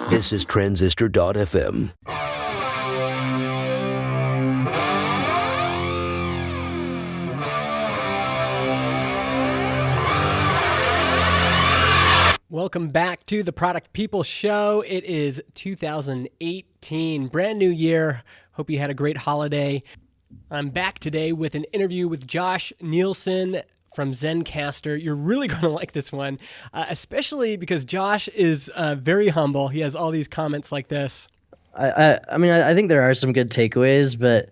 This is Transistor.fm. Welcome back to the Product People Show. It is 2018, brand new year. Hope you had a great holiday. I'm back today with an interview with Josh Nielsen from Zencastr. You're really going to like this one, especially because Josh is very humble. He has all these comments like this. I mean, I think there are some good takeaways, but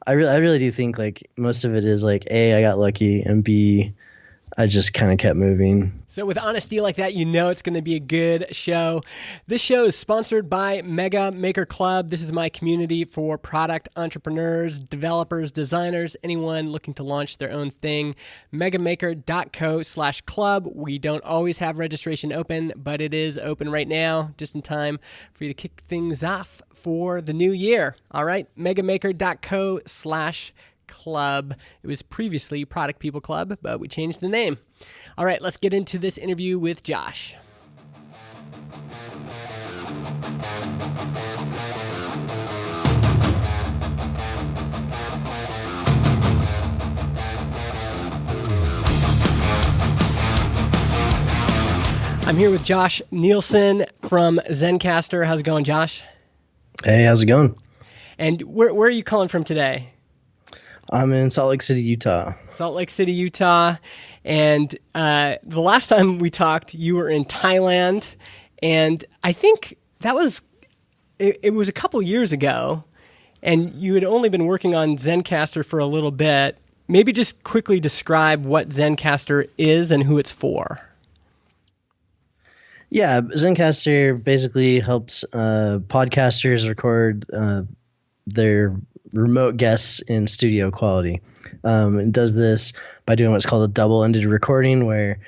I really do think like most of it is like A, I got lucky, and B, I just kind of kept moving. So with honesty like that, you know it's going to be a good show. This show is sponsored by Mega Maker Club. This is my community for product entrepreneurs, developers, designers, anyone looking to launch their own thing. megamaker.co/club. We don't always have registration open, but it is open right now, just in time for you to kick things off for the new year. All right, megamaker.co/club. It was previously Product People Club, but we changed the name. All right, let's get into this interview with Josh. I'm here with Josh Nielsen from Zencastr. How's it going, Josh? Hey, how's it going? And where are you calling from today? I'm in Salt Lake City, Utah. Salt Lake City, Utah. And the last time we talked, you were in Thailand. And I think that was, it was a couple years ago. And you had only been working on Zencastr for a little bit. Maybe just quickly describe what Zencastr is and who it's for. Yeah, Zencastr basically helps podcasters record their remote guests in studio quality. It does this by doing what's called a double-ended recording, where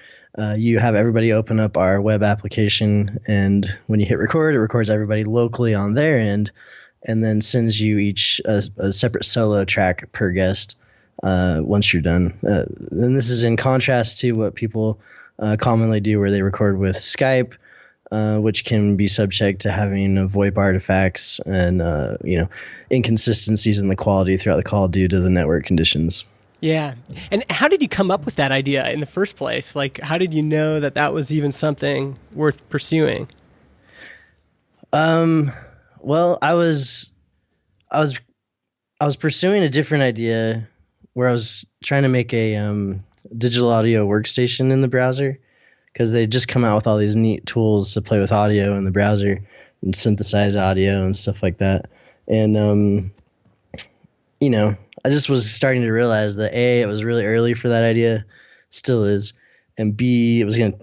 you have everybody open up our web application, and when you hit record, it records everybody locally on their end, and then sends you each a separate solo track per guest once you're done. And this is in contrast to what people commonly do, where they record with Skype, which can be subject to having VoIP artifacts and inconsistencies in the quality throughout the call due to the network conditions. Yeah. And how did you come up with that idea in the first place? Like, how did you know that that was even something worth pursuing? Well, I was pursuing a different idea where I was trying to make a digital audio workstation in the browser, because they just come out with all these neat tools to play with audio in the browser and synthesize audio and stuff like that. And, I just was starting to realize that A, it was really early for that idea, still is, and B, it was a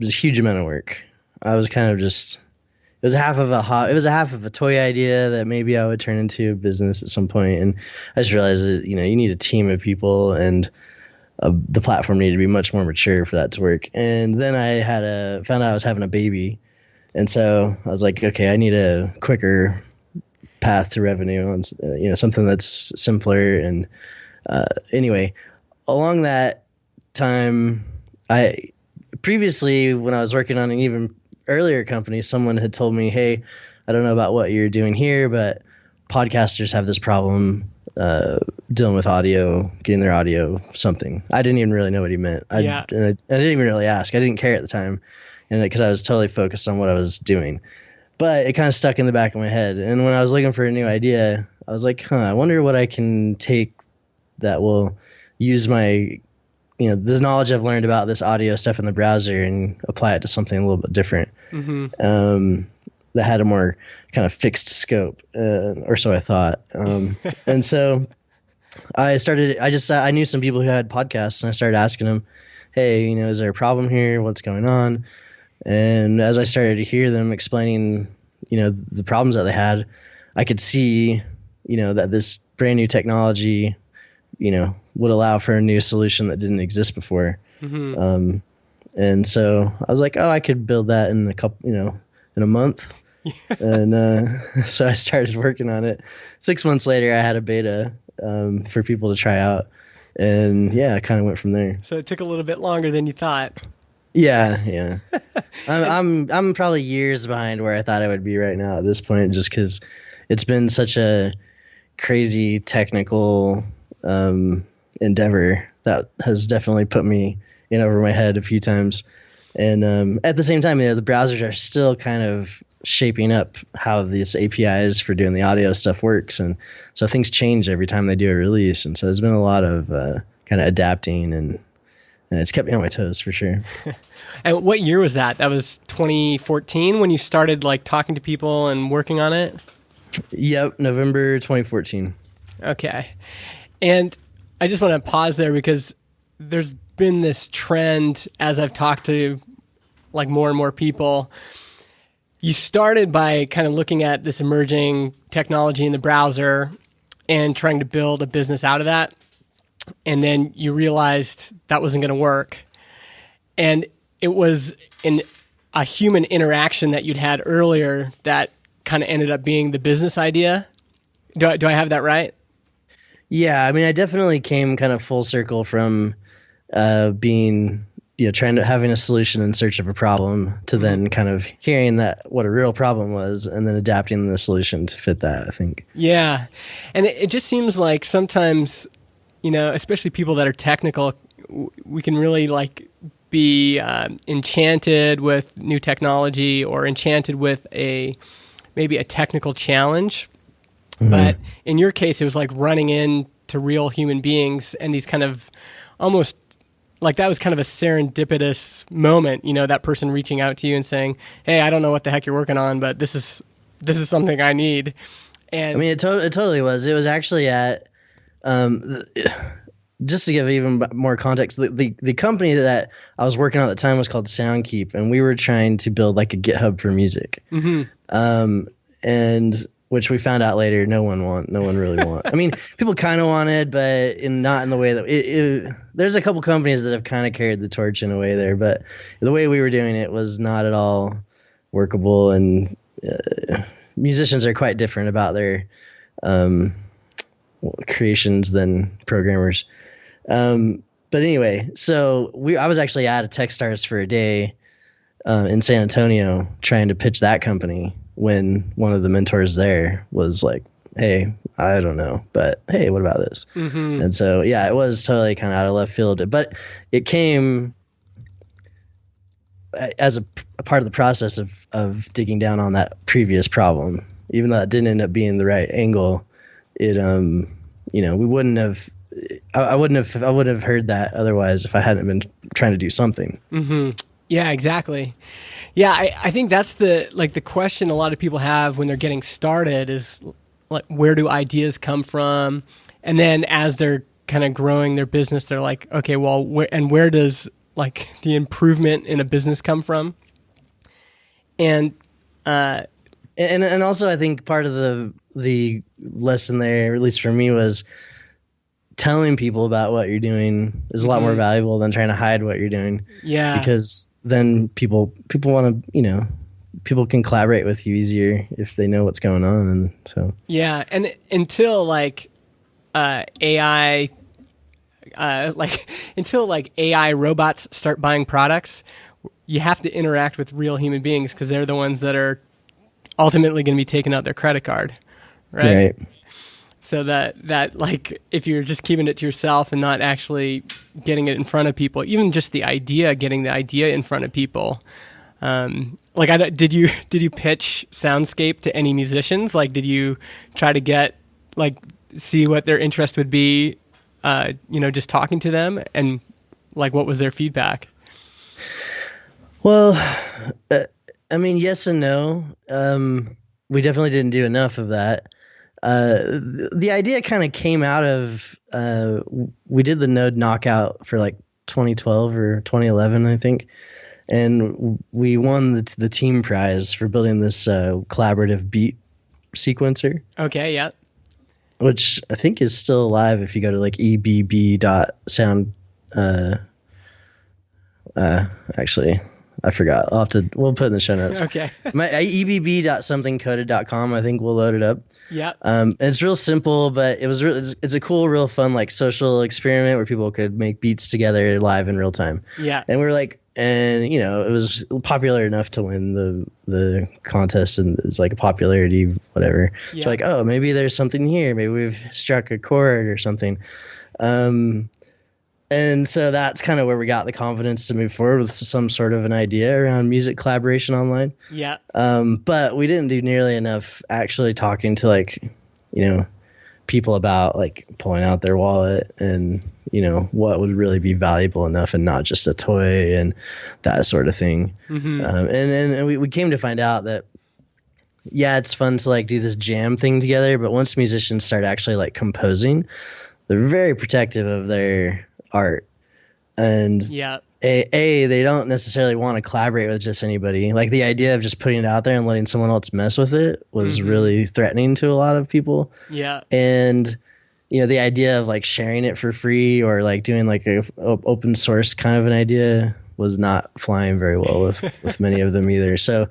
huge amount of work. I was kind of just, it was half of a toy idea that maybe I would turn into a business at some point. And I just realized that, you need a team of people, and the platform needed to be much more mature for that to work. And then I found out I was having a baby. And so I was like, okay, I need a quicker path to revenue, and something that's simpler. And anyway, along that time, previously when I was working on an even earlier company, someone had told me, hey, I don't know about what you're doing here, but podcasters have this problem dealing with audio, getting their audio something. I didn't even really know what he meant. I didn't even really ask. I didn't care at the time, and because I was totally focused on what I was doing. But it kind of stuck in the back of my head. And when I was looking for a new idea, I was like, I wonder what I can take that will use my, this knowledge I've learned about this audio stuff in the browser and apply it to something a little bit different. That had a more kind of fixed scope, or so I thought. And so I knew some people who had podcasts, and I started asking them, hey, is there a problem here? What's going on? And as I started to hear them explaining, the problems that they had, I could see, that this brand new technology, would allow for a new solution that didn't exist before. And so I was like, I could build that in in a month. And so I started working on it. 6 months later, I had a beta for people to try out. And yeah, I kind of went from there. So it took a little bit longer than you thought. Yeah. I'm probably years behind where I thought I would be right now at this point, just because it's been such a crazy technical endeavor that has definitely put me in over my head a few times. And at the same time, the browsers are still kind of shaping up how these APIs for doing the audio stuff works, and so things change every time they do a release. And so there's been a lot of kind of adapting, and it's kept me on my toes for sure. And what year was that? That was 2014 when you started like talking to people and working on it? Yep, November 2014. Okay. And I just want to pause there because there's been this trend as I've talked to like more and more people. You started by kind of looking at this emerging technology in the browser and trying to build a business out of that. And then you realized that wasn't going to work. And it was in a human interaction that you'd had earlier that kind of ended up being the business idea. Do I have that right? Yeah, I mean, I definitely came kind of full circle from being, having a solution in search of a problem to then kind of hearing that what a real problem was and then adapting the solution to fit that, I think. Yeah. And it just seems like sometimes, especially people that are technical, we can really like be enchanted with new technology or enchanted with maybe a technical challenge. Mm-hmm. But in your case, it was like running into real human beings and these kind of almost like that was kind of a serendipitous moment, that person reaching out to you and saying, hey, I don't know what the heck you're working on, but this is something I need. And I mean, it totally was. It was actually at, just to give even more context, the company that I was working on at the time was called Soundkeep, and we were trying to build like a GitHub for music. Mm-hmm. And which we found out later, no one really want. I mean, people kind of wanted, but not in the way that there's a couple companies that have kind of carried the torch in a way there, but the way we were doing it was not at all workable. And musicians are quite different about their creations than programmers. But anyway, so I was actually at a Techstars for a day in San Antonio trying to pitch that company when one of the mentors there was like, hey, I don't know, but hey, what about this? Mm-hmm. And so, yeah, it was totally kind of out of left field, but it came as a part of the process of digging down on that previous problem. Even though it didn't end up being the right angle, it, we wouldn't have, I wouldn't have heard that otherwise if I hadn't been trying to do something. Mm-hmm. Yeah, exactly. Yeah, I think that's the question a lot of people have when they're getting started is like, where do ideas come from? And then as they're kind of growing their business, they're like, okay, well, where does like the improvement in a business come from? And also I think part of the lesson there, at least for me, was telling people about what you're doing is a lot more valuable than trying to hide what you're doing. Yeah. Because then people want to, people can collaborate with you easier if they know what's going on. And so, yeah. And until like AI, until AI robots start buying products, you have to interact with real human beings because they're the ones that are ultimately going to be taking out their credit card. Right. So that like if you're just keeping it to yourself and not actually getting it in front of people, even just getting the idea in front of people. Did you pitch Soundscape to any musicians? Like, did you try to see what their interest would be, just talking to them, and like, what was their feedback? Well, I mean, yes and no. We definitely didn't do enough of that. The idea kind of came out of we did the Node Knockout for like 2012 or 2011, I think, and we won the team prize for building this collaborative beat sequencer. Okay, yeah. Which I think is still alive if you go to like ebb.sound. Actually, I forgot. We'll put it in the show notes. Okay. My ebb.somethingcoded.com, I think we'll load it up. Yeah. It's real simple, but it's a cool, real fun, like social experiment where people could make beats together live in real time. Yeah. And we were like, and it was popular enough to win the contest, and it's like a popularity whatever. Yeah. So like, oh, maybe there's something here. Maybe we've struck a chord or something. And so that's kind of where we got the confidence to move forward with some sort of an idea around music collaboration online. Yeah. But we didn't do nearly enough actually talking to like, people about like pulling out their wallet and, what would really be valuable enough and not just a toy and that sort of thing. Mm-hmm. And we came to find out that, yeah, it's fun to like do this jam thing together, but once musicians start actually like composing, they're very protective of their art. And yeah, they don't necessarily want to collaborate with just anybody. Like the idea of just putting it out there and letting someone else mess with it was really threatening to a lot of people. Yeah. And the idea of like sharing it for free or like doing like a open source kind of an idea was not flying very well with many of them either. So,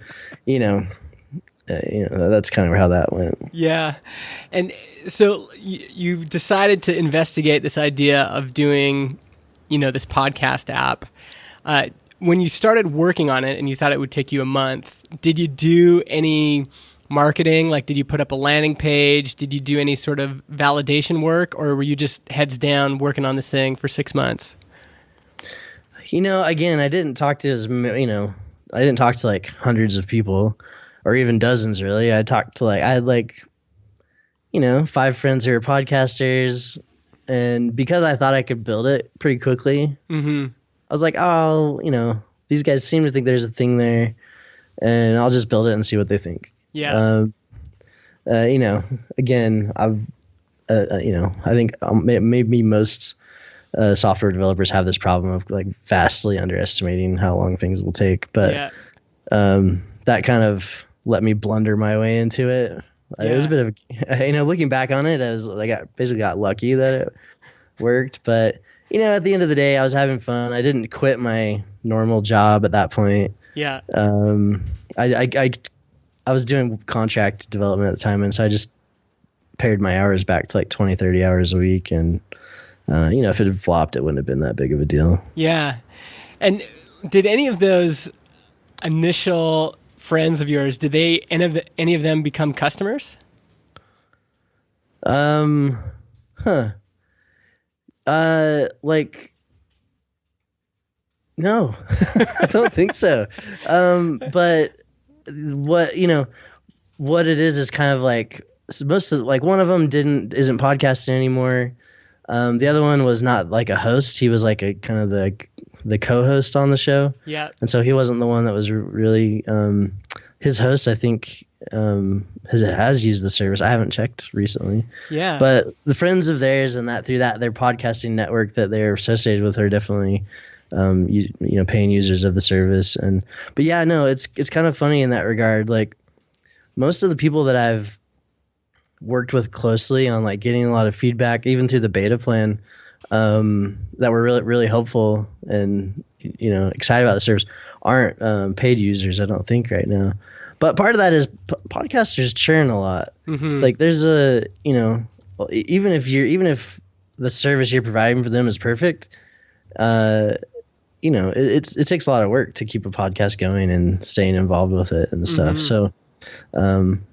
that's kind of how that went. Yeah. And so you decided to investigate this idea of doing, this podcast app. When you started working on it and you thought it would take you a month, did you do any marketing? Like, did you put up a landing page? Did you do any sort of validation work, or were you just heads down working on this thing for 6 months? Again, I didn't talk to I didn't talk to like hundreds of people or even dozens really. I had 5 friends who were podcasters, and because I thought I could build it pretty quickly, I was like, oh, these guys seem to think there's a thing there, and I'll just build it and see what they think. Yeah. Again, I think maybe most software developers have this problem of like vastly underestimating how long things will take. But that kind of let me blunder my way into it. Yeah. It was a bit of, looking back on it, I basically got lucky that it worked. But, at the end of the day, I was having fun. I didn't quit my normal job at that point. Yeah. I was doing contract development at the time, and so I just pared my hours back to like 20, 30 hours a week. And, if it had flopped, it wouldn't have been that big of a deal. Yeah. And did any of those initial friends of yours, did any of them become customers? No. I don't think so. But what it is kind of like most of like one of them isn't podcasting anymore. The other one was not like a host. He was like a kind of the co-host on the show. Yeah. And so he wasn't the one that was really his host. I think has used the service. I haven't checked recently. Yeah. But the friends of theirs and that through that their podcasting network that they're associated with are definitely paying users of the service. But yeah, no, it's kind of funny in that regard. Like most of the people that I've worked with closely on like getting a lot of feedback, even through the beta plan, that were really, really helpful and, excited about the service aren't paid users, I don't think right now. But part of that is podcasters churn a lot. Mm-hmm. Like there's even if the service you're providing for them is perfect, it takes a lot of work to keep a podcast going and staying involved with it and stuff. Mm-hmm. So,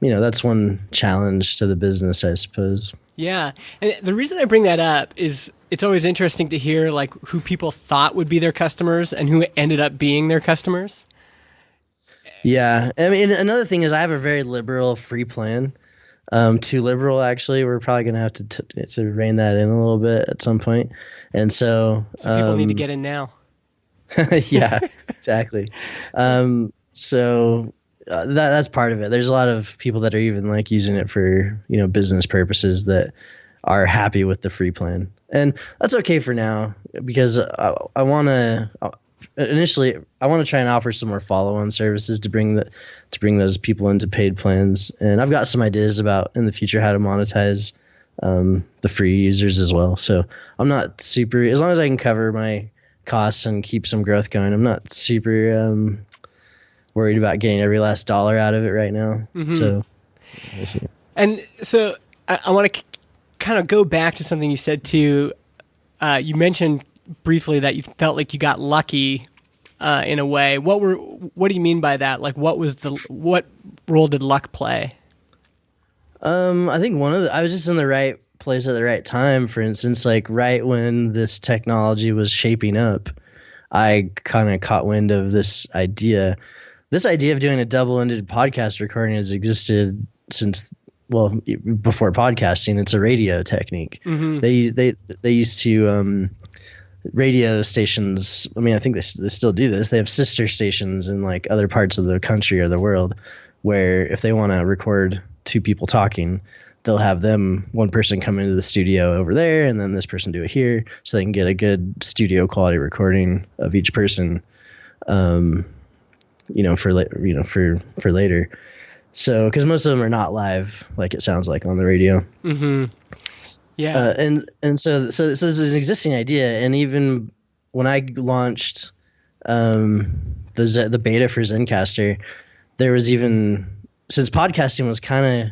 that's one challenge to the business, I suppose. Yeah. And the reason I bring that up is it's always interesting to hear like who people thought would be their customers and who ended up being their customers. Yeah. I mean, another thing is I have a very liberal free plan. Too liberal, actually. We're probably going to have to rein that in a little bit at some point. And so people need to get in now. Yeah, exactly. So that's part of it. There's a lot of people that are even like using it for, business purposes that are happy with the free plan. And that's okay for now because I want to try and offer some more follow-on services to bring those people into paid plans. And I've got some ideas about in the future how to monetize the free users as well. So I'm not super, as long as I can cover my costs and keep some growth going, I'm not super worried about getting every last dollar out of it right now. Mm-hmm. So we'll see. And so I want to kind of go back to something you said too. You mentioned briefly that you felt like you got lucky in a way. What do you mean by that? Like, what role did luck play? I think I was just in the right place at the right time. For instance, like right when this technology was shaping up, I kind of caught wind of this idea. This idea of doing a double-ended podcast recording has existed since, well, before podcasting. It's a radio technique. Mm-hmm. They used to radio stations. I mean, I think they still do this. They have sister stations in like other parts of the country or the world, where if they want to record two people talking, they'll have one person come into the studio over there, and then this person do it here, so they can get a good studio quality recording of each person. For later. So, because most of them are not live, like it sounds like on the radio. Mm-hmm. Yeah. And so this is an existing idea. And even when I launched the beta for Zencastr, there was since podcasting was kind of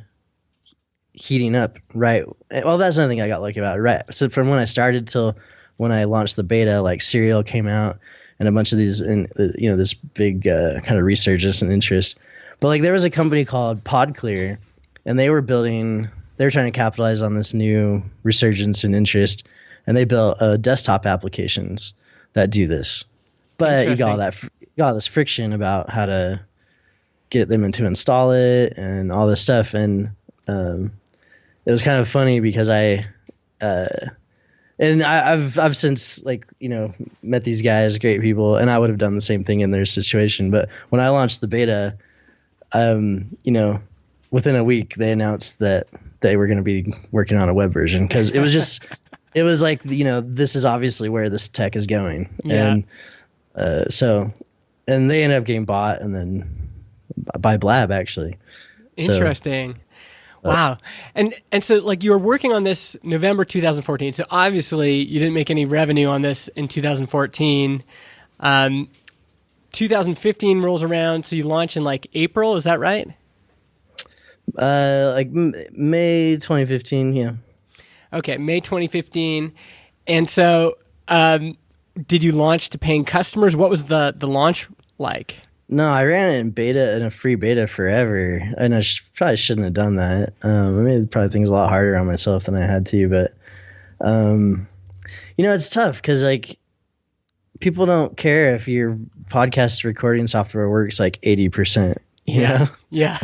heating up, right? Well, that's another thing I got lucky about, right? So from when I started till when I launched the beta, like Serial came out, and a bunch of these, and this big kind of resurgence and interest. But like there was a company called PodClear, and they were trying to capitalize on this new resurgence and interest, and they built desktop applications that do this. But you got all this friction about how to get them to install it and all this stuff, and it was kind of funny because I've since met these guys, great people, and I would have done the same thing in their situation. But when I launched the beta, within a week they announced that they were going to be working on a web version, because it was just it was like, this is obviously where this tech is going. Yeah. And they ended up getting bought, and then by Blab actually. Interesting. Wow. And so like you were working on this November 2014. So obviously you didn't make any revenue on this in 2014. 2015 rolls around. So you launch in like April. Is that right? May 2015. Yeah. Okay. May 2015. And so, did you launch to paying customers? What was the launch like? No, I ran it in a free beta forever, and I probably shouldn't have done that. I made probably things a lot harder on myself than I had to, but it's tough because like people don't care if your podcast recording software works like 80%. You know? Yeah.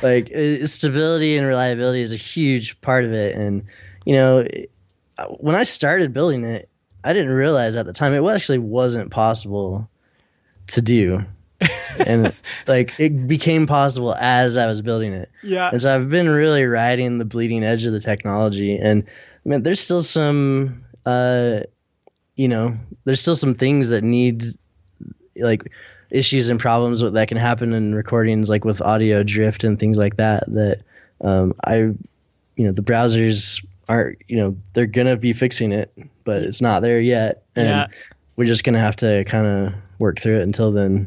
like stability and reliability is a huge part of it, and when I started building it, I didn't realize at the time it actually wasn't possible to do. And like it became possible as I was building it. Yeah. And so I've been really riding the bleeding edge of the technology, and I mean there's still some there's still some things that need, like, issues and problems that can happen in recordings, like with audio drift and things like that the browsers aren't, they're gonna be fixing it, but it's not there yet, and we're just gonna have to kind of work through it until then.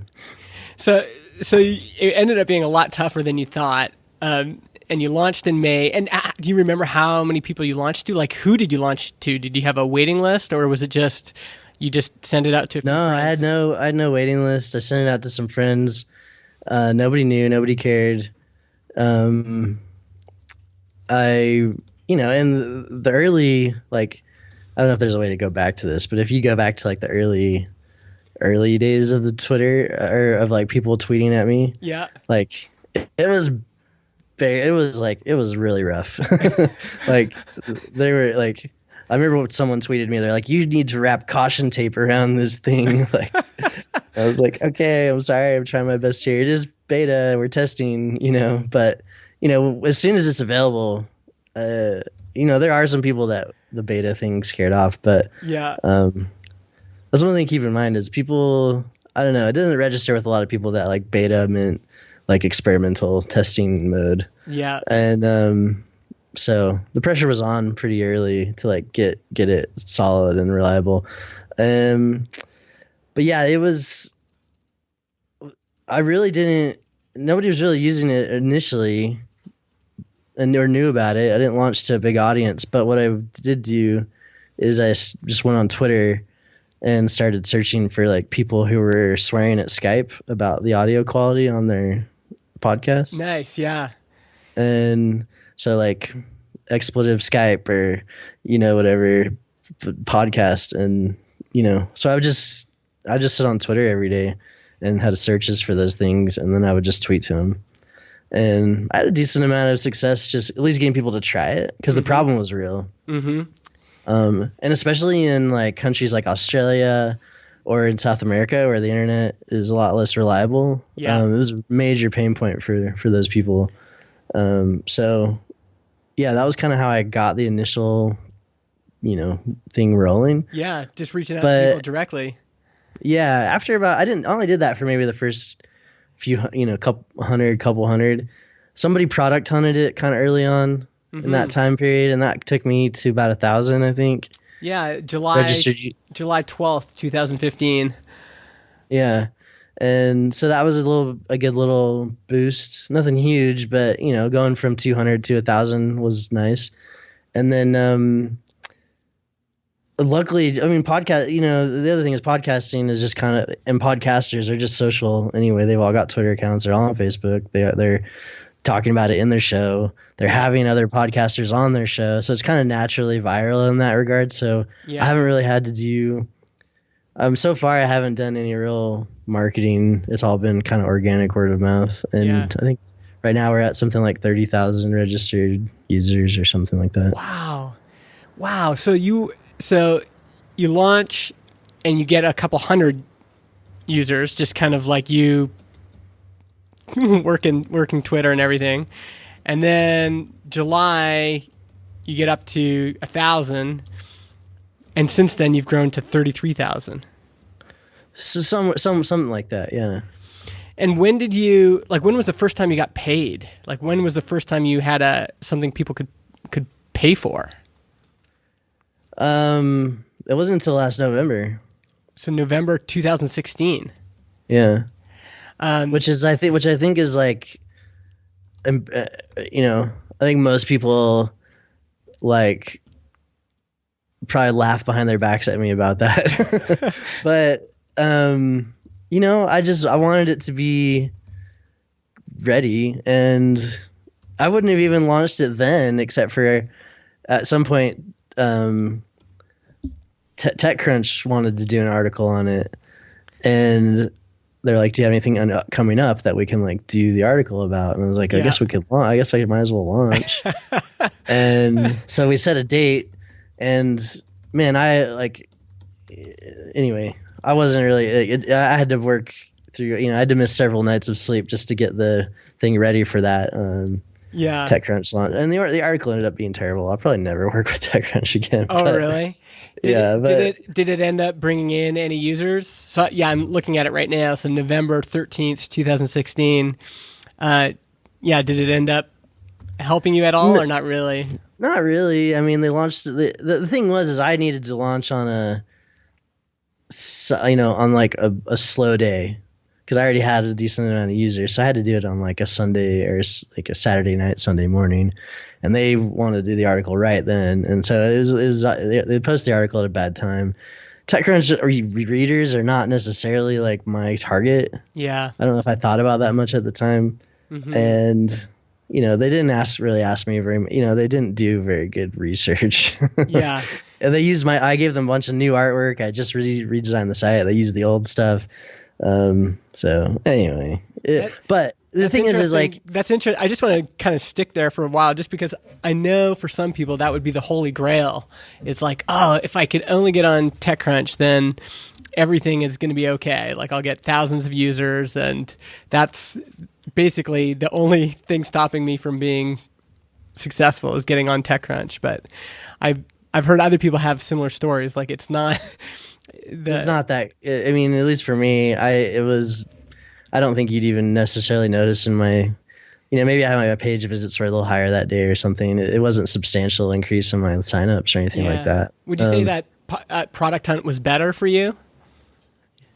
So it ended up being a lot tougher than you thought, and you launched in May. And do you remember how many people you launched to? Like, who did you launch to? Did you have a waiting list, or was it just you just sent it out to? No, friends? I had no waiting list. I sent it out to some friends. Nobody knew, nobody cared. In the early, like, I don't know if there's a way to go back to this, but if you go back to like the early days of the Twitter, or of like people tweeting at me, like it was really rough. Like they were like, I remember when someone tweeted me, they're like, you need to wrap caution tape around this thing. Like, I was like, okay, I'm sorry, I'm trying my best here. It is beta, we're testing, but as soon as it's available, there are some people that the beta thing scared off, but that's one thing to keep in mind is people, I don't know, it doesn't register with a lot of people that like beta meant like experimental testing mode. Yeah. And so the pressure was on pretty early to like get it solid and reliable. But yeah, it was, nobody was really using it initially or knew about it. I didn't launch to a big audience, but what I did do is I just went on Twitter and started searching for like people who were swearing at Skype about the audio quality on their podcast. Nice, yeah. And so like expletive Skype or, whatever podcast. And, so I would just sit on Twitter every day and had searches for those things. And then I would just tweet to them. And I had a decent amount of success just at least getting people to try it because the problem was real. Mm-hmm. And especially in like countries like Australia or in South America where the internet is a lot less reliable. Yeah. It was a major pain point for those people. So yeah, that was kind of how I got the initial, thing rolling. Yeah. Just reaching out to people directly. Yeah. After I only did that for maybe the first few, couple hundred. Somebody product hunted it kind of early on in that time period. And that took me to about 1,000, I think. Yeah. July 12th, 2015. Yeah. And so that was a good little boost. Nothing huge, but going from 200 to 1,000 was nice. And then, luckily, I mean, podcast, the other thing is podcasting is just kind of, and podcasters are just social anyway. They've all got Twitter accounts. They're all on Facebook. They're talking about it in their show. They're having other podcasters on their show. So it's kind of naturally viral in that regard. So I haven't really had to do, so far I haven't done any real marketing. It's all been kind of organic word of mouth. And I think right now we're at something like 30,000 registered users or something like that. Wow. So you launch and you get a couple hundred users, just kind of like you working Twitter and everything. And then July, you get up to 1,000. And since then, you've grown to 33,000. So something like that, yeah. And when was the first time you got paid? Like, when was the first time you had something people could pay for? It wasn't until last November. So November 2016. Yeah. Which I think is like, I think most people like probably laugh behind their backs at me about that. But, I wanted it to be ready, and I wouldn't have even launched it then, except for at some point, TechCrunch wanted to do an article on it, and they're like, "Do you have anything coming up that we can like do the article about?" And I was like, "I guess we could. I guess I might as well launch." And so we set a date, and man, anyway, I wasn't really. I had to work through. I had to miss several nights of sleep just to get the thing ready for that. TechCrunch launch, and the article ended up being terrible. I'll probably never work with TechCrunch again. Oh, really? Did it end up bringing in any users? So yeah, I'm looking at it right now. So November 13th, 2016. Did it end up helping you at all, or not really? Not really. I mean, they launched the thing is I needed to launch on a slow day, because I already had a decent amount of users. So I had to do it on like a Sunday or like a Saturday night, Sunday morning. And they wanted to do the article right then. And so they posted the article at a bad time. TechCrunch readers are not necessarily like my target. Yeah. I don't know if I thought about that much at the time. Mm-hmm. And, they didn't really ask me very much. They didn't do very good research. Yeah. And I gave them a bunch of new artwork. I just redesigned the site. They used the old stuff. So anyway, but the thing is like, that's interesting. I just want to kind of stick there for a while, just because I know for some people that would be the holy grail. It's like, oh, if I could only get on TechCrunch, then everything is going to be okay. Like, I'll get thousands of users, and that's basically the only thing stopping me from being successful is getting on TechCrunch. But I've heard other people have similar stories. Like, it's not. It's not that. I mean, at least for me, I don't think you'd even necessarily notice in my, maybe I had my page visits were a little higher that day or something. It wasn't a substantial increase in my signups or anything like that. Would you say that Product Hunt was better for you?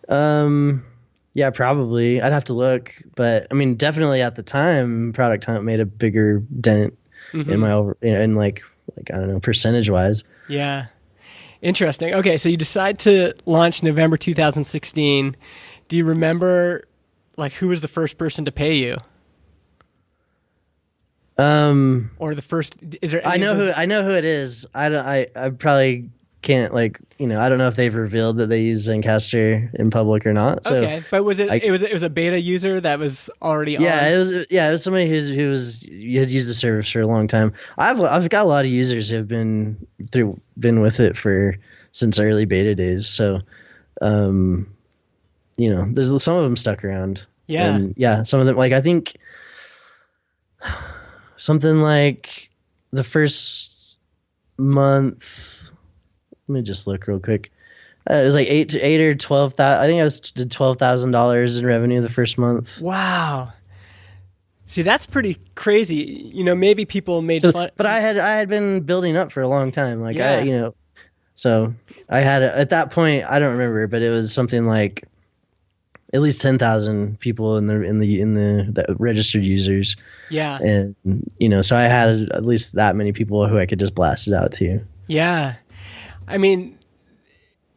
Yeah, probably. I'd have to look, but I mean, definitely at the time, Product Hunt made a bigger dent in my in like I don't know, percentage wise. Yeah. Interesting. Okay, so you decide to launch November 2016. Do you remember, like, who was the first person to pay you? Or the first? Is there? I know who it is. I probably can't, like, I don't know if they've revealed that they use Zencastr in public or not. So okay, but was it? It was a beta user that was already on. It was somebody who had used the service for a long time. I've got a lot of users who have been with it since early beta days. So, there's some of them stuck around. Yeah, and some of them, like, I think something like the first month. Let me just look real quick. It was like eight or 12,000. I think did $12,000 in revenue the first month. Wow. See, that's pretty crazy. Maybe people made fun. But I had been building up for a long time. Like so I had at that point, I don't remember, but it was something like at least 10,000 people in the registered users. Yeah. And so I had at least that many people who I could just blast it out to. Yeah. I mean,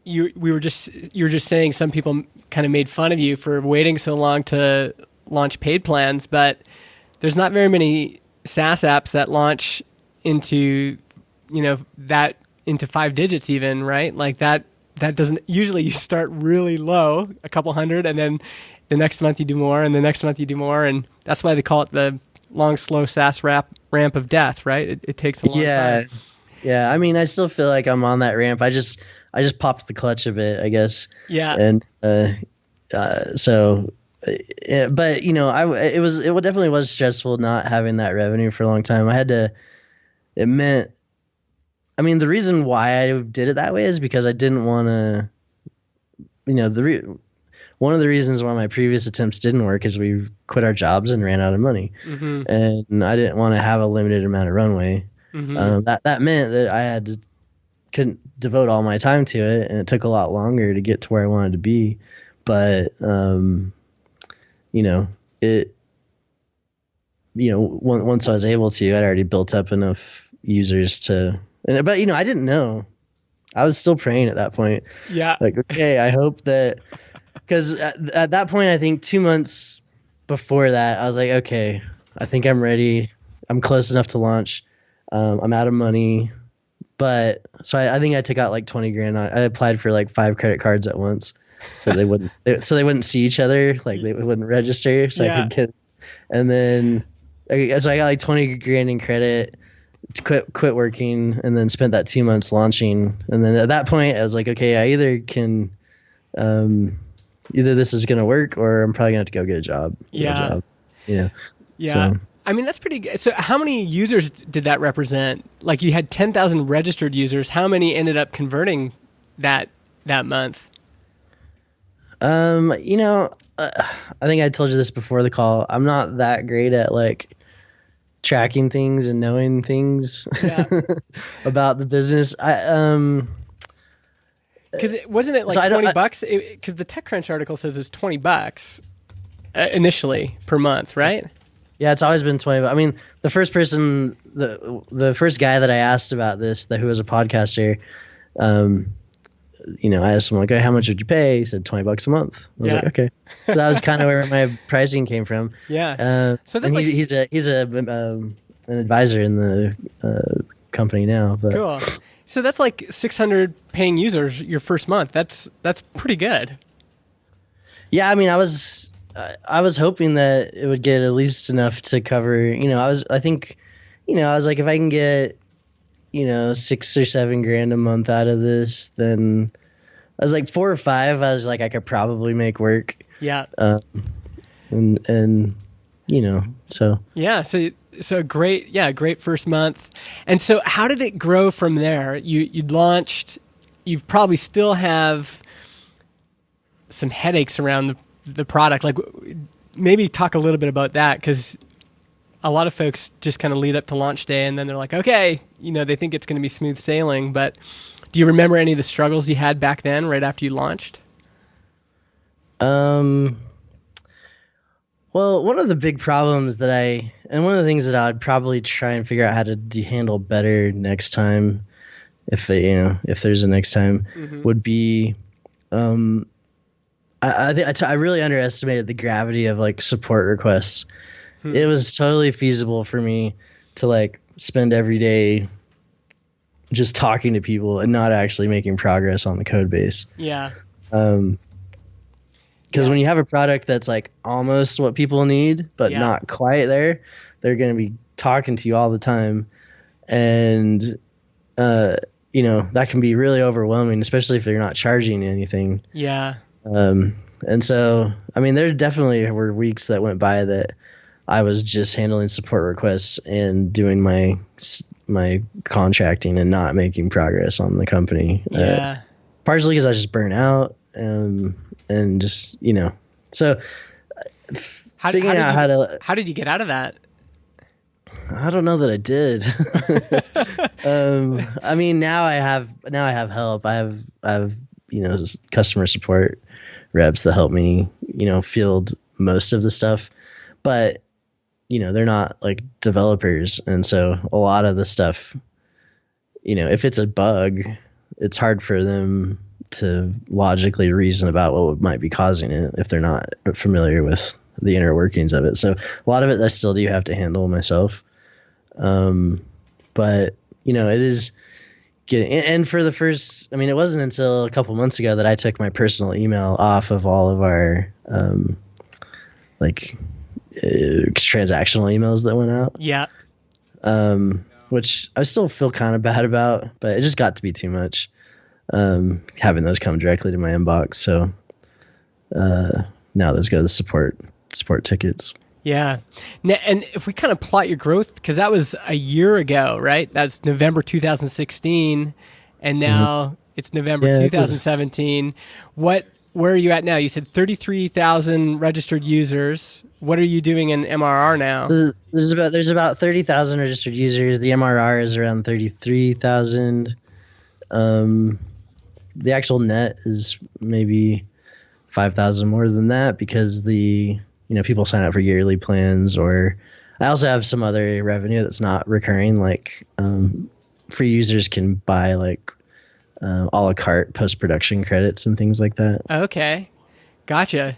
you were just saying some people kind of made fun of you for waiting so long to launch paid plans, but there's not very many SaaS apps that launch into that into 5 digits even, right? Like that doesn't usually. You start really low, a couple hundred, and then the next month you do more, and the next month you do more, and that's why they call it the long, slow SaaS ramp of death, right? It takes a long time. Yeah, I mean, I still feel like I'm on that ramp. I just popped the clutch a bit, I guess. Yeah. And so, but it definitely was stressful not having that revenue for a long time. It meant, I mean, the reason why I did it that way is because I didn't want to, one of the reasons why my previous attempts didn't work is we quit our jobs and ran out of money. Mm-hmm. And I didn't want to have a limited amount of runway. Mm-hmm. That meant that I couldn't devote all my time to it, and it took a lot longer to get to where I wanted to be. But once I was able to, I'd already built up enough users to. But I didn't know. I was still praying at that point. Yeah. Like, okay, I hope that, because at that point, I think 2 months before that, I was like, okay, I think I'm ready. I'm close enough to launch. I'm out of money, but so I think I took out like 20 grand. I applied for like 5 credit cards at once, so they wouldn't see each other, like they wouldn't register, so I could get. And then so I got like 20 grand in credit, quit working, and then spent that 2 months launching. And then at that point, I was like, okay, I either can, either this is gonna work, or I'm probably gonna have to go get a job. Yeah. Yeah. So. I mean, that's pretty good. So how many users did that represent? Like, you had 10,000 registered users. How many ended up converting that month? I think I told you this before the call. I'm not that great at like tracking things and knowing things about the business. Because wasn't it like $20? Because the TechCrunch article says it's $20 initially per month, right? Yeah, it's always been 20. I mean, the first person, the first guy that I asked about this, who was a podcaster, I asked him, like, hey, how much would you pay? He said $20 a month. I was like, okay. So that was kind of where my pricing came from. Yeah. So that's he's an advisor in the company now. But. Cool. So that's like 600 paying users your first month. That's pretty good. Yeah, I mean, I was hoping that it would get at least enough to cover, I was like, if I can get, 6 or 7 grand a month out of this, then I was like 4 or 5, I was like, I could probably make work. Yeah. So. Yeah. So great first month. And so how did it grow from there? You'd launched, you probably still have some headaches around the product. Like, maybe talk a little bit about that, because a lot of folks just kind of lead up to launch day and then they're like, okay, they think it's going to be smooth sailing. But do you remember any of the struggles you had back then, right after you launched? Well, one of the big problems and one of the things that I'd probably try and figure out how to handle better next time if there's a next time, would be, I really underestimated the gravity of like support requests. It was totally feasible for me to like spend every day just talking to people and not actually making progress on the code base. Yeah. Because when you have a product that's like almost what people need, but not quite there, they're going to be talking to you all the time. And, that can be really overwhelming, especially if they're not charging anything. Yeah. And so, I mean, there definitely were weeks that went by that I was just handling support requests and doing my contracting and not making progress on the company. Yeah. Partially because I just burnt out, and just, so figuring out how did you get out of that? I don't know that I did. I mean, now I have help. I have customer support reps that help me, field most of the stuff, but they're not like developers. And so a lot of the stuff, if it's a bug, it's hard for them to logically reason about what might be causing it if they're not familiar with the inner workings of it. So a lot of it I still do have to handle myself. But it is getting, and for the first, I mean, it wasn't until a couple months ago that I took my personal email off of all of our, transactional emails that went out. Yeah. Which I still feel kind of bad about, but it just got to be too much, having those come directly to my inbox. So, now those go to the support tickets. Yeah. And if we kind of plot your growth, because that was a year ago, right? That's November 2016, and now it's November 2017. Where are you at now? You said 33,000 registered users. What are you doing in MRR now? So there's about 30,000 registered users. The MRR is around 33,000. The actual net is maybe 5,000 more than that because people sign up for yearly plans, or I also have some other revenue that's not recurring, like free users can buy like a la carte post-production credits and things like that. Okay. Gotcha.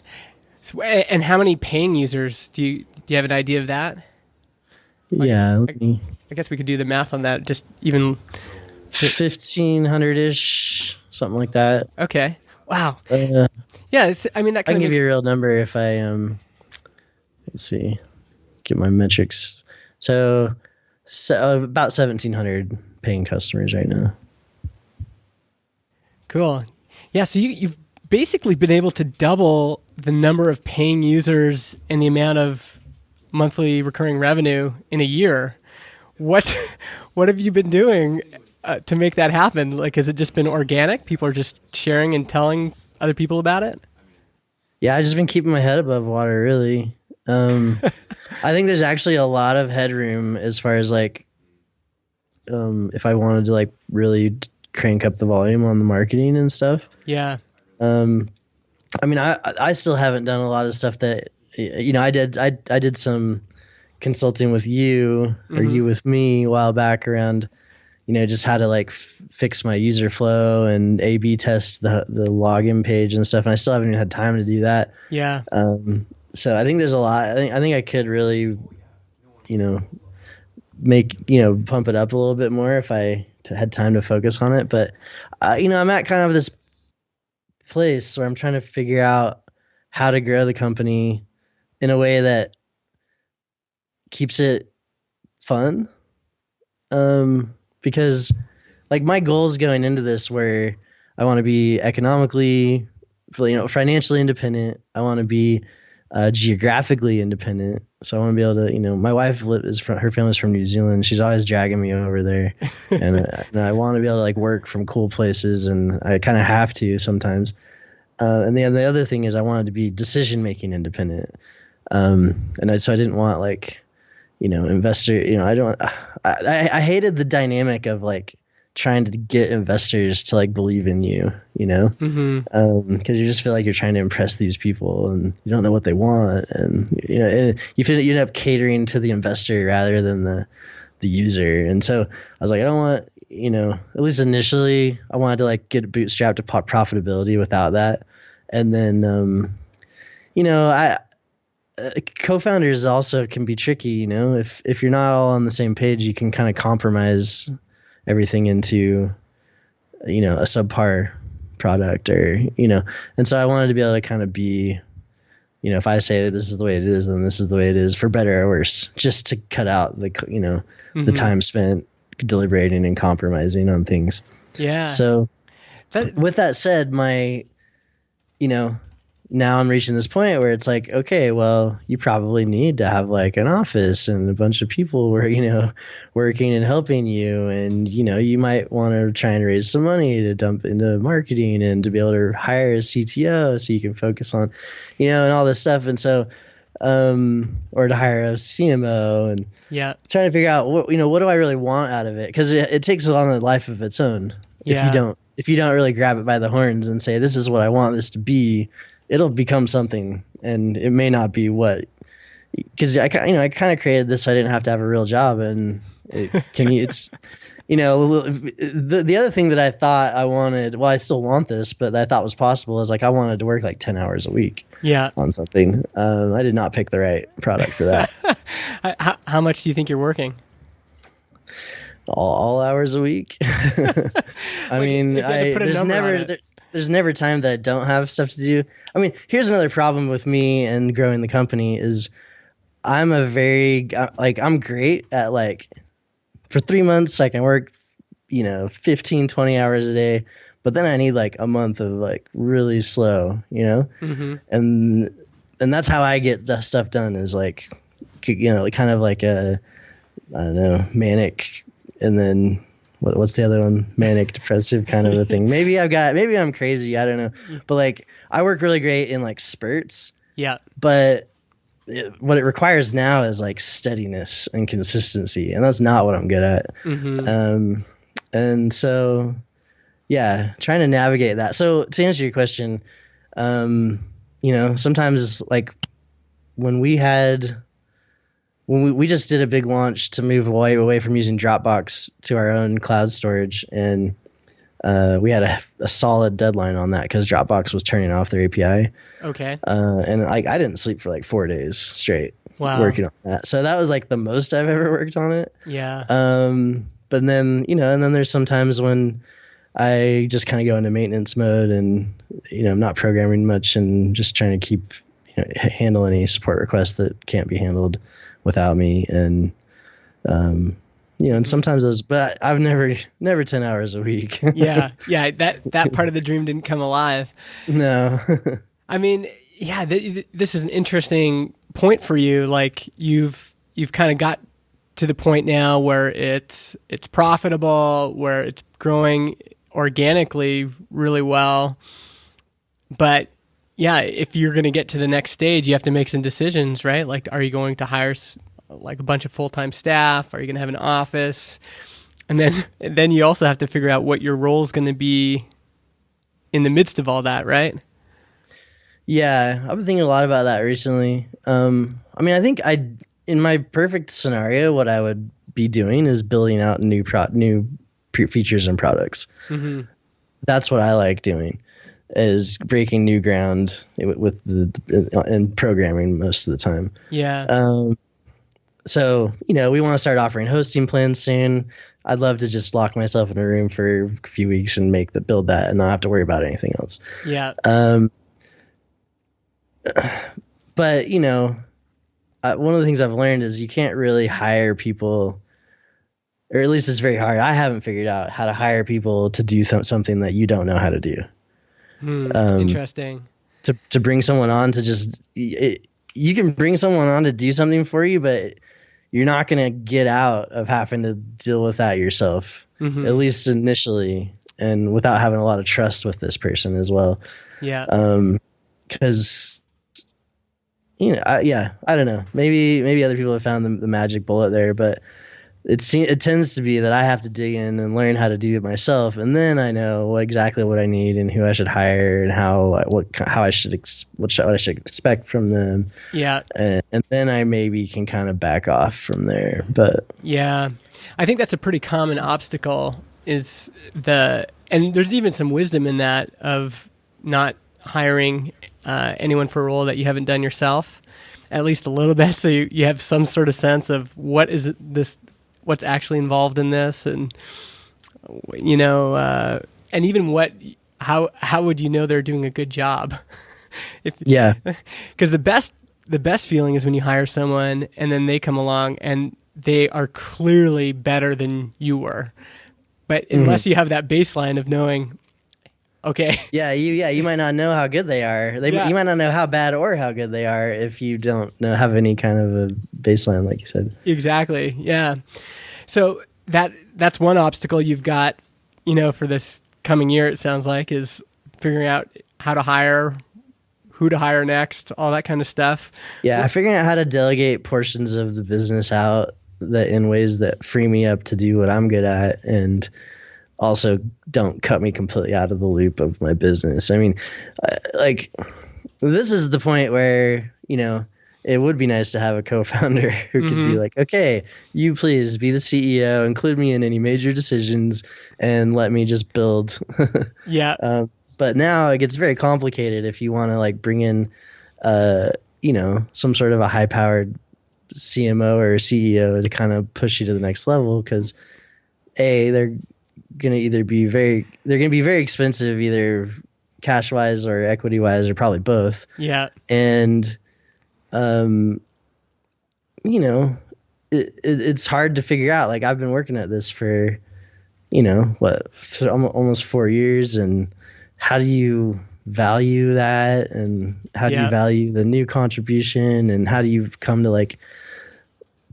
So, and how many paying users do you have an idea of that? Yeah. I guess we could do the math on that. Just even 1,500-ish, something like that. Okay. Wow. Yeah. That kind I can give you a real number if I let's see, get my metrics. So about 1,700 paying customers right now. Cool. Yeah. So you've basically been able to double the number of paying users and the amount of monthly recurring revenue in a year. What have you been doing to make that happen? Like, has it just been organic? People are just sharing and telling other people about it? Yeah, I've just been keeping my head above water, really. I think there's actually a lot of headroom as far as like, if I wanted to like really crank up the volume on the marketing and stuff. Yeah. I mean, I still haven't done a lot of stuff that, I did some consulting with you or you with me a while back around, just how to like fix my user flow and A/B test the login page and stuff. And I still haven't even had time to do that. Yeah. So I think there's a lot. I think I could really, pump it up a little bit more if I had time to focus on it. But, I'm at kind of this place where I'm trying to figure out how to grow the company in a way that keeps it fun. Because like my goals going into this were I want to be economically, financially independent. I want to be geographically independent. So I want to be able to, my wife her family's from New Zealand. She's always dragging me over there, and I want to be able to like work from cool places, and I kind of have to sometimes. And the other thing is I wanted to be decision making independent. So I didn't want like, investor. I hated the dynamic of like trying to get investors to like believe in you, because you just feel like you're trying to impress these people and you don't know what they want, and and you end up catering to the investor rather than the user. And so I was like, I don't want at least initially I wanted to like get bootstrapped to profitability without that. And then, co-founders also can be tricky, if you're not all on the same page, you can kind of compromise everything into, a subpar product and so I wanted to be able to kind of be, if I say that this is the way it is, then this is the way it is, for better or worse, just to cut out the, the time spent deliberating and compromising on things. Yeah. So with that said, now I'm reaching this point where it's like, okay, well, you probably need to have like an office and a bunch of people where, working and helping you. And, you might want to try and raise some money to dump into marketing and to be able to hire a CTO so you can focus on, and all this stuff. And so, or to hire a CMO and trying to figure out what do I really want out of it? Cause it takes on a life of its own. If you don't really grab it by the horns and say, this is what I want this to be, it'll become something, and it may not be what, because I kind of created this so I didn't have to have a real job, and the other thing that I thought I wanted, well, I still want this, but that I thought was possible, is like I wanted to work like 10 hours a week on something. I did not pick the right product for that. How much do you think you're working? All hours a week. I mean, there's never time that I don't have stuff to do. I mean, here's another problem with me and growing the company is I'm I'm great at like, for 3 months I can work, 15, 20 hours a day, but then I need like a month of like really slow, and that's how I get the stuff done, is like, kind of like a, I don't know, manic, and then what's the other one? Manic depressive kind of a thing. Maybe I'm crazy. I don't know. But like, I work really great in like spurts. Yeah. But what it requires now is like steadiness and consistency. And that's not what I'm good at. Mm-hmm. And so, yeah, trying to navigate that. So to answer your question, sometimes like when we just did a big launch to move away from using Dropbox to our own cloud storage, and we had a solid deadline on that because Dropbox was turning off their API. Okay. And I didn't sleep for like 4 days straight working on that. So that was like the most I've ever worked on it. Yeah. But then, and then there's sometimes when I just kind of go into maintenance mode and, I'm not programming much and just trying to keep, handle any support requests that can't be handled without me. And, and sometimes those, but I've never 10 hours a week. Yeah. That part of the dream didn't come alive. No. I mean, this is an interesting point for you. Like you've kind of got to the point now where it's profitable, where it's growing organically really well. But yeah, if you're going to get to the next stage, you have to make some decisions, right? Like, are you going to hire like a bunch of full-time staff? Are you going to have an office? And then you also have to figure out what your role is going to be in the midst of all that, right? Yeah, I've been thinking a lot about that recently. I mean, I think in my perfect scenario, what I would be doing is building out new features and products. Mm-hmm. That's what I like doing, is breaking new ground with and programming most of the time. Yeah. So, we want to start offering hosting plans soon. I'd love to just lock myself in a room for a few weeks and build that and not have to worry about anything else. Yeah. But, one of the things I've learned is you can't really hire people, or at least it's very hard. I haven't figured out how to hire people to do something that you don't know how to do. Interesting. To bring someone on to you can bring someone on to do something for you, but you're not going to get out of having to deal with that yourself, at least initially, and without having a lot of trust with this person as well. Yeah. Because, I don't know. Maybe other people have found the magic bullet there, but it tends to be that I have to dig in and learn how to do it myself, and then I know exactly what I need and who I should hire and what I should expect from them. Yeah, and then I maybe can kind of back off from there. But yeah, I think that's a pretty common obstacle and there's even some wisdom in that of not hiring anyone for a role that you haven't done yourself, at least a little bit, so you have some sort of sense of what's actually involved in this, and and even how would you know they're doing a good job? Because the best feeling is when you hire someone and then they come along and they are clearly better than you were. But unless you have that baseline of knowing, okay. You might not know how good they are. You might not know how bad or how good they are if you don't have any kind of a baseline, like you said. Exactly. Yeah. So that's one obstacle you've got, for this coming year, it sounds like, is figuring out how to hire, who to hire next, all that kind of stuff. Yeah, figuring out how to delegate portions of the business out in ways that free me up to do what I'm good at and also don't cut me completely out of the loop of my business. I mean, this is the point where, it would be nice to have a co-founder who could be like, okay, you please be the CEO, include me in any major decisions, and let me just build. Yeah. But now it gets very complicated if you want to bring in, some sort of a high-powered CMO or CEO to kind of push you to the next level, because they're going to be very expensive, either cash wise or equity wise, or probably both. Yeah. And, it's hard to figure out. I've been working at this for, almost 4 years, and how do you value that, and how do you value the new contribution, and how do you come to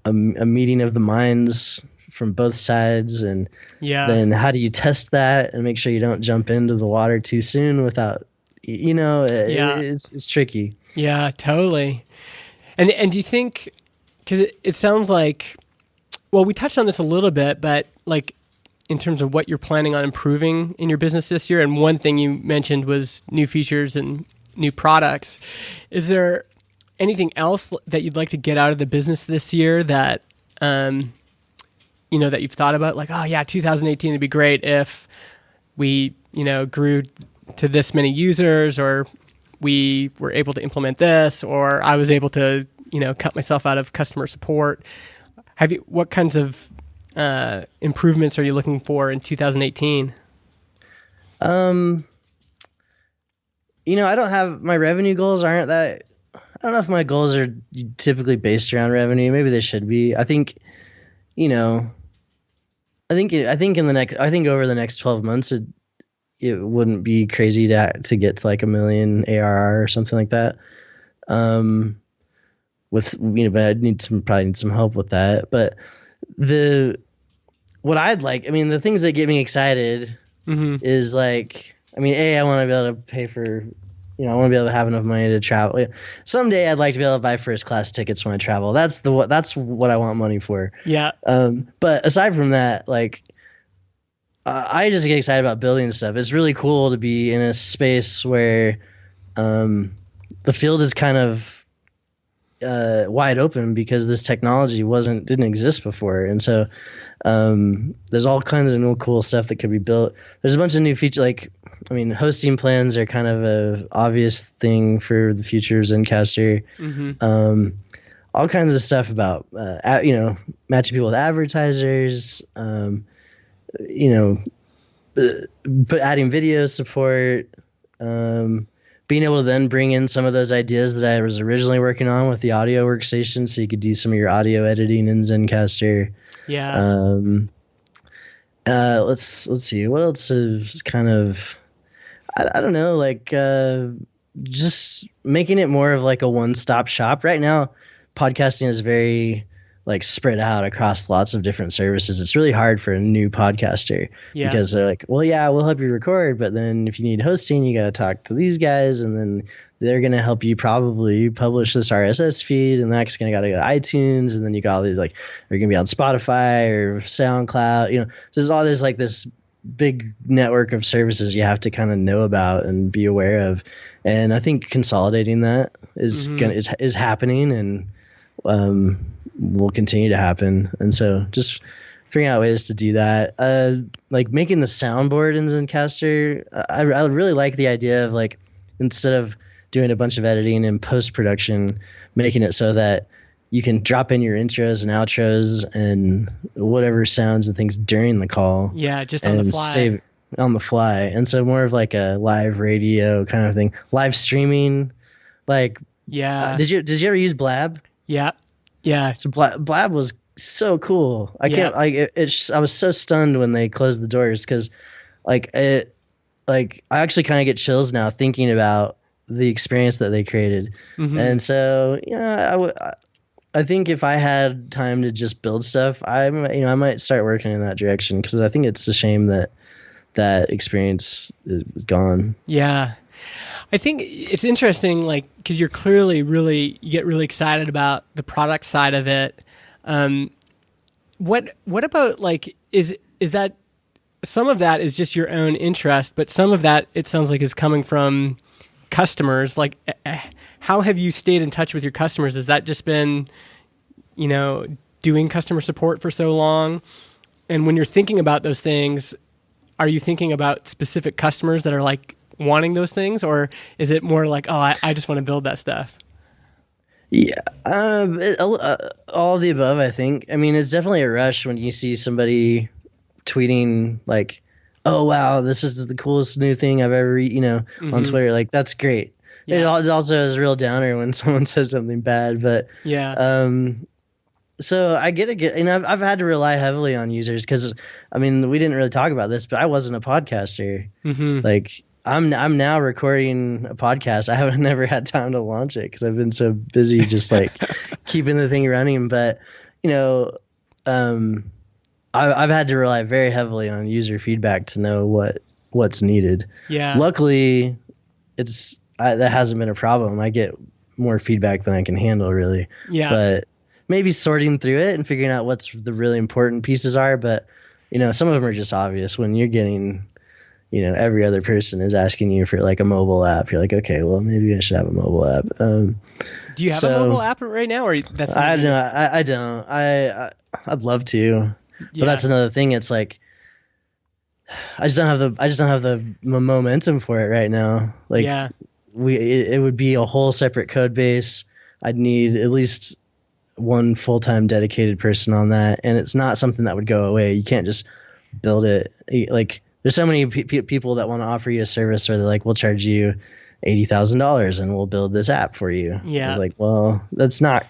a meeting of the minds from both sides, and then how do you test that and make sure you don't jump into the water too soon without, it's tricky. Yeah, totally. And do you think, because it sounds like, well, we touched on this a little bit, but in terms of what you're planning on improving in your business this year, and one thing you mentioned was new features and new products. Is there anything else that you'd like to get out of the business this year that, that you've thought about? 2018 would be great if we, grew to this many users, or we were able to implement this, or I was able to, cut myself out of customer support. What kinds of improvements are you looking for in 2018? I don't have, my revenue goals aren't that, I don't know if my goals are typically based around revenue. Maybe they should be. I think, over the next 12 months, it wouldn't be crazy to get to $1 million ARR or something like that. But I'd probably need some help with that. But what I'd like, the things that get me excited is I want to be able to pay for, I want to be able to have enough money to travel. Someday I'd like to be able to buy first class tickets when I travel. That's what I want money for. Yeah. But aside from that, I just get excited about building stuff. It's really cool to be in a space where the field is kind of wide open, because this technology didn't exist before. And so there's all kinds of new cool stuff that could be built. There's a bunch of new features, hosting plans are kind of a obvious thing for the future of Zencastr. All kinds of stuff about matching people with advertisers, adding video support, being able to then bring in some of those ideas that I was originally working on with the audio workstation, so you could do some of your audio editing in Zencastr. Yeah. Let's see, what else is kind of, I don't know, just making it more of a one-stop shop. Right now, podcasting is very spread out across lots of different services. It's really hard for a new podcaster because they're we'll help you record, but then if you need hosting, you got to talk to these guys, and then they're going to help you probably publish this RSS feed, and that's going to go to iTunes, and then you got all these you're going to be on Spotify or SoundCloud. There's all this this big network of services you have to kind of know about and be aware of, and I think consolidating that is happening, and will continue to happen. And so just figuring out ways to do that. Like making the soundboard in Zencastr, I really like the idea of like, instead of doing a bunch of editing and post-production, making it so that you can drop in your intros and outros and whatever sounds and things during the call. Yeah, just on the fly. Save on the fly. And so more of like a live radio kind of thing. Live streaming. Like, yeah. Did you ever use Blab? Yeah. Yeah. So Blab was so cool. I was so stunned when they closed the doors, because I actually kind of get chills now thinking about the experience that they created. Mm-hmm. And so, yeah, I think if I had time to just build stuff, I might start working in that direction, because I think it's a shame that experience is gone. Yeah. I think it's interesting, like, because you're clearly you get really excited about the product side of it. What about, like, is that some of that is just your own interest, but some of that, it sounds like, is coming from customers? Like, how have you stayed in touch with your customers? Has that just been, doing customer support for so long? And when you're thinking about those things, are you thinking about specific customers that are like wanting those things, or is it more like, oh, I just want to build that stuff? Yeah, all of the above, I think. I mean, it's definitely a rush when you see somebody tweeting like, oh, wow, this is the coolest new thing I've ever, mm-hmm. on Twitter. Like, that's great. Yeah. It also is a real downer when someone says something bad, but yeah. So I get it. I've had to rely heavily on users, because, I mean, we didn't really talk about this, but I wasn't a podcaster. Mm-hmm. Like, I'm now recording a podcast. I haven't never had time to launch it because I've been so busy just like keeping the thing running. But, I've had to rely very heavily on user feedback to know what's needed. Yeah. Luckily, that hasn't been a problem. I get more feedback than I can handle, really. Yeah. But maybe sorting through it and figuring out what's the really important pieces are. But, some of them are just obvious when you're getting, every other person is asking you for like a mobile app. You're like, okay, well, maybe I should have a mobile app. Do you have a mobile app right now, or that's? I don't know. I don't. I'd love to, but that's another thing. It's like I just don't have the momentum for it right now. Like, it would be a whole separate code base. I'd need at least one full-time dedicated person on that, and it's not something that would go away. You can't just build it. Like, there's so many people that want to offer you a service where they're like, we'll charge you $80,000 and we'll build this app for you. Yeah. It's like, well, that's not.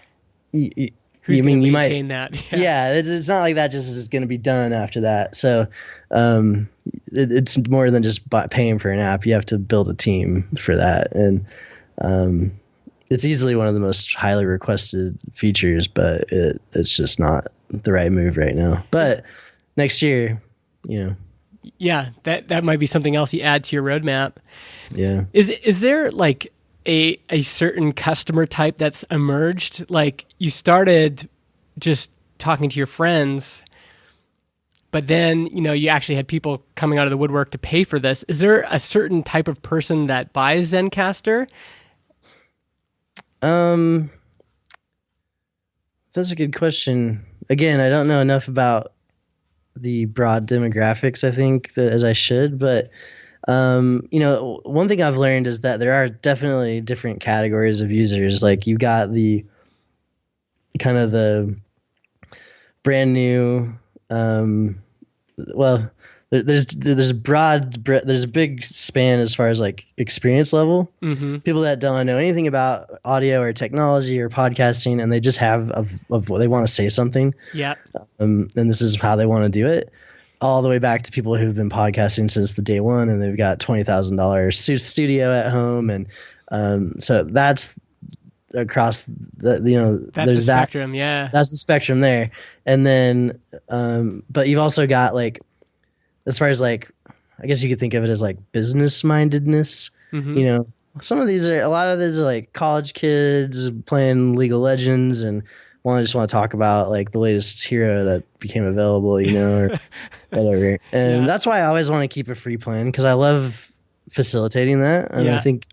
Who's going to maintain that? Yeah, it's not like that just is going to be done after that. So it's more than just paying for an app. You have to build a team for that. And it's easily one of the most highly requested features, but it's just not the right move right now. But next year, Yeah, that might be something else you add to your roadmap. Yeah. Is there like a certain customer type that's emerged? Like, you started just talking to your friends, but then, you actually had people coming out of the woodwork to pay for this. Is there a certain type of person that buys Zencastr? That's a good question. Again, I don't know enough about the broad demographics, I think, as I should, but one thing I've learned is that there are definitely different categories of users. Like, you got the kind of the brand new, there's a big span as far as like experience level. Mm-hmm. People that don't know anything about audio or technology or podcasting, and they just have of they want to say something. Yeah. And this is how they want to do it. All the way back to people who've been podcasting since the day one, and they've got $20,000 studio at home, and so that's across the that's there's the spectrum. Yeah, that's the spectrum there. And then but you've also got, like, as far as, like, I guess you could think of it as like business mindedness. Mm-hmm. A lot of these are like college kids playing League of Legends and want to talk about like the latest hero that became available, or whatever. And that's why I always want to keep a free plan, because I love facilitating that, and I think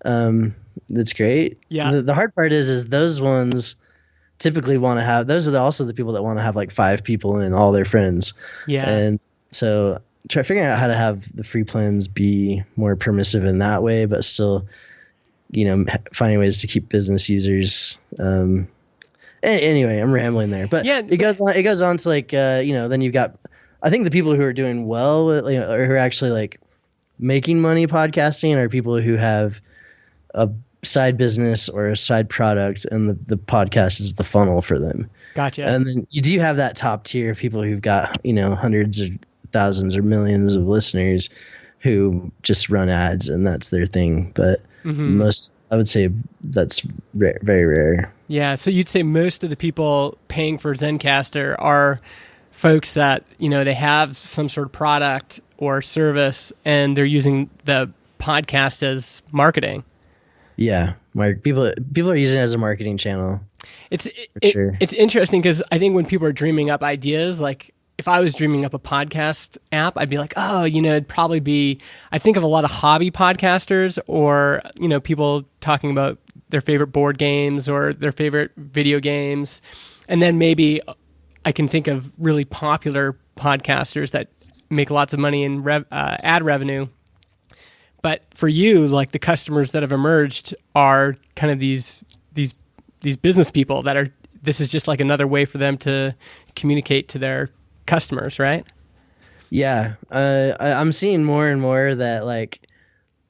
that's great. Yeah. The hard part is those ones typically want to have, those are also the people that want to have like 5 people and all their friends. Yeah. And so try figuring out how to have the free plans be more permissive in that way, but still, finding ways to keep business users. Anyway, I'm rambling there, but yeah, it goes on to like, then you've got, I think the people who are doing well, or who are actually like making money podcasting are people who have a side business or a side product, and the podcast is the funnel for them. Gotcha. And then you do have that top tier of people who've got, hundreds or thousands or millions of listeners who just run ads and that's their thing. But most, I would say that's very rare. Yeah. So you'd say most of the people paying for Zencastr are folks that, they have some sort of product or service and they're using the podcast as marketing. Yeah, people are using it as a marketing channel. It's sure. It's interesting because I think when people are dreaming up ideas, like if I was dreaming up a podcast app, I'd be like, oh, it'd probably be. I think of a lot of hobby podcasters, or people talking about their favorite board games or their favorite video games, and then maybe I can think of really popular podcasters that make lots of money in ad revenue. But for you, like the customers that have emerged are kind of these business people that are, this is just like another way for them to communicate to their customers, right? Yeah. I'm seeing more and more that like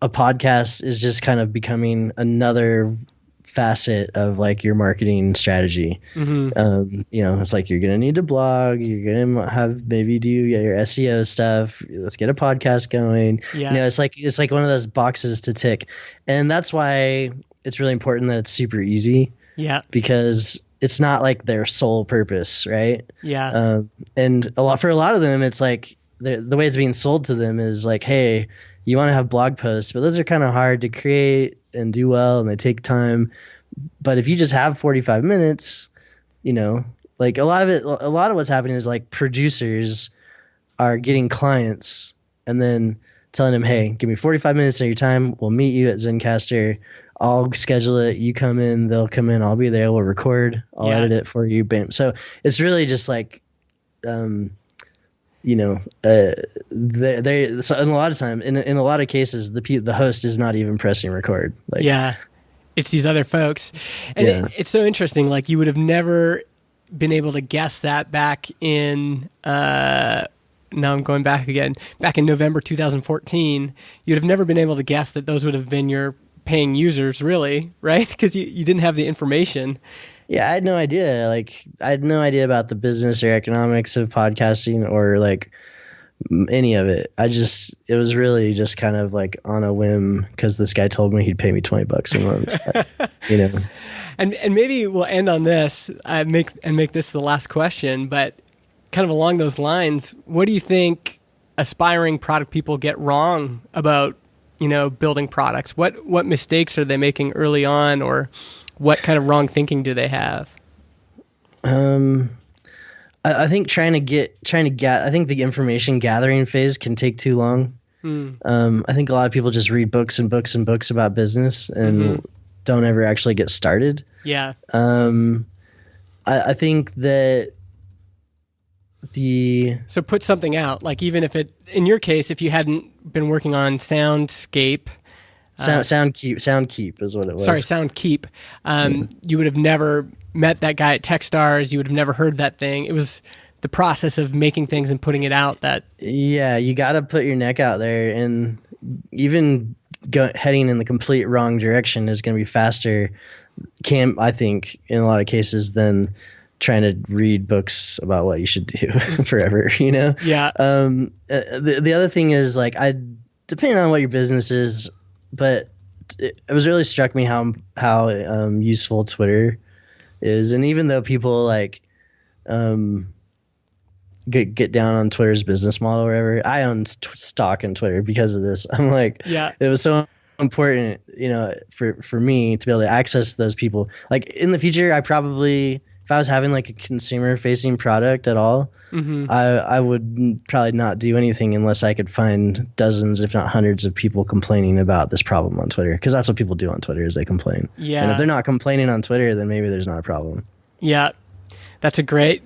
a podcast is just kind of becoming another facet of like your marketing strategy. It's like you're going to need to blog, you're going to have maybe do your SEO stuff. Let's get a podcast going. Yeah. It's like one of those boxes to tick. And that's why it's really important that it's super easy. Yeah. Because it's not like their sole purpose, right? Yeah. And for a lot of them, it's like the way it's being sold to them is like, hey, you want to have blog posts, but those are kind of hard to create and do well, and they take time. But if you just have 45 minutes, like a lot of what's happening is like producers are getting clients and then telling them, hey, give me 45 minutes of your time. We'll meet you at Zencastr. I'll schedule it. You come in, they'll come in. I'll be there. We'll record. I'll edit it for you. Bam. So it's really just like, so in a lot of time, in a lot of cases, the host is not even pressing record. Like, yeah, it's these other folks, and it's so interesting. Like you would have never been able to guess that back in. Now I'm going back again. Back in November 2014, you'd have never been able to guess that those would have been your paying users, really, right? Because you didn't have the information. Yeah, I had no idea. Like, I had no idea about the business or economics of podcasting or like any of it. It was really just kind of like on a whim because this guy told me he'd pay me $20 a month. And maybe we'll end on this. Make this the last question, but kind of along those lines, what do you think aspiring product people get wrong about building products? What mistakes are they making early on, or what kind of wrong thinking do they have? I think I think the information gathering phase can take too long. I think a lot of people just read books and books and books about business and don't ever actually get started. Yeah. I think that so put something out, like even if in your case, if you hadn't been working on Soundscape, Soundkeep is what it was. Sorry, Soundkeep. You would have never met that guy at Techstars. You would have never heard that thing. It was the process of making things and putting it out that. Yeah, you got to put your neck out there, and even heading in the complete wrong direction is going to be faster, I think, in a lot of cases than trying to read books about what you should do forever, Yeah. The other thing is like, depending on what your business is, but it was really struck me how useful Twitter is. And even though people like get down on Twitter's business model or whatever, I own stock in Twitter because of this. I'm like, yeah, it was so important, for me to be able to access those people. Like in the future, I probably, if I was having like a consumer facing product at all, I would probably not do anything unless I could find dozens, if not hundreds of people complaining about this problem on Twitter. Cause that's what people do on Twitter is they complain. Yeah. And if they're not complaining on Twitter, then maybe there's not a problem. Yeah, that's great.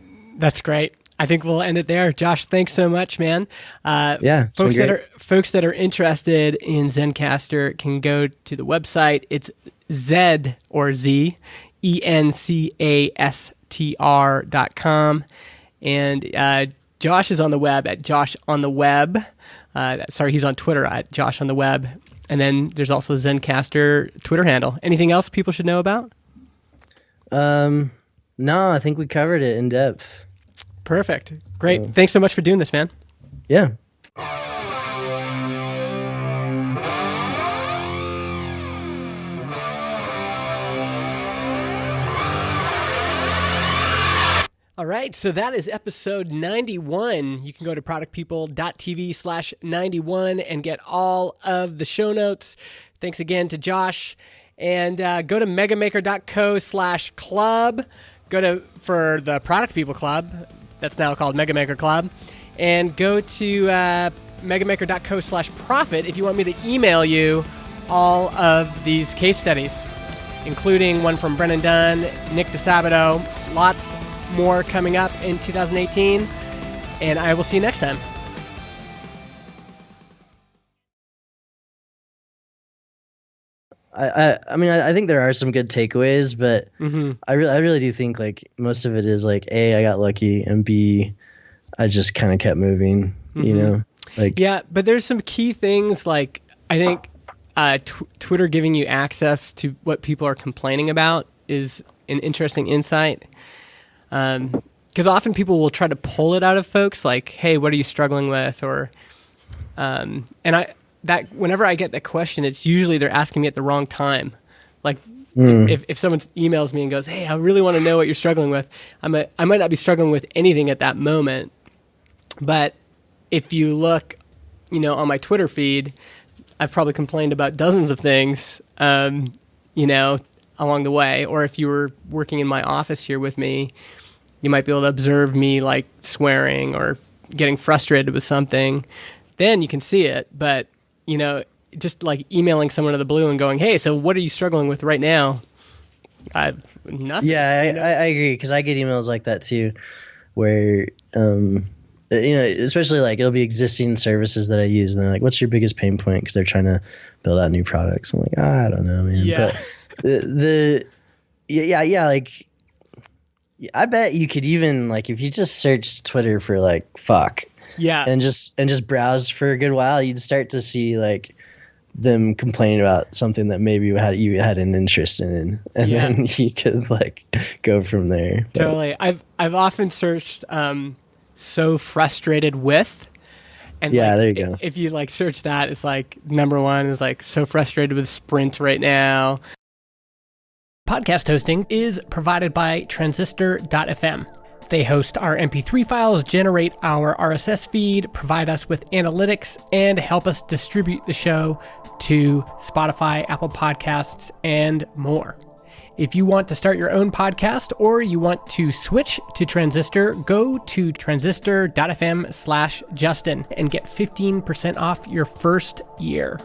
I think we'll end it there. Josh, thanks so much, man. Folks that are interested in Zencastr can go to the website. It's Zencastr.com. And Josh is on the web at Josh on the Web. He's on Twitter at Josh on the Web. And then there's also Zencastr Twitter handle. Anything else people should know about? No, I think we covered it in depth. Perfect. Great. Thanks so much for doing this, man. Yeah. All right, so that is episode 91. You can go to productpeople.tv/91 and get all of the show notes. Thanks again to Josh. And go to megamaker.co/club. For the Product People Club. That's now called Megamaker Club. And go to megamaker.co/profit if you want me to email you all of these case studies, including one from Brennan Dunn, Nick DeSabato, lots more coming up in 2018. And I will see you next time. I think there are some good takeaways, but I really do think like most of it is like A, I got lucky, and B, I just kind of kept moving, you know? Like, yeah, but there's some key things like I think Twitter giving you access to what people are complaining about is an interesting insight. Because often people will try to pull it out of folks, like, "Hey, what are you struggling with?" Or, whenever I get that question, it's usually they're asking me at the wrong time. Like, if someone emails me and goes, "Hey, I really want to know what you're struggling with," I might not be struggling with anything at that moment, but if you look, on my Twitter feed, I've probably complained about dozens of things, along the way. Or if you were working in my office here with me, you might be able to observe me like swearing or getting frustrated with something. Then you can see it, but just like emailing someone out of the blue and going, "Hey, so what are you struggling with right now?" Nothing. Yeah, I agree, because I get emails like that too, where especially like it'll be existing services that I use, and they're like, "What's your biggest pain point?" Because they're trying to build out new products. I'm like, I don't know, man. Yeah. But like, I bet you could even like if you just search Twitter for like fuck. Yeah. And just browse for a good while, you'd start to see like them complaining about something that maybe you had an interest in, and then you could like go from there. Totally. I've often searched "so frustrated with," and there you go. If you like search that, it's like number one is like "so frustrated with Sprint right now." Podcast hosting is provided by Transistor.fm. They host our MP3 files, generate our RSS feed, provide us with analytics, and help us distribute the show to Spotify, Apple Podcasts, and more. If you want to start your own podcast or you want to switch to Transistor, go to transistor.fm/Justin and get 15% off your first year.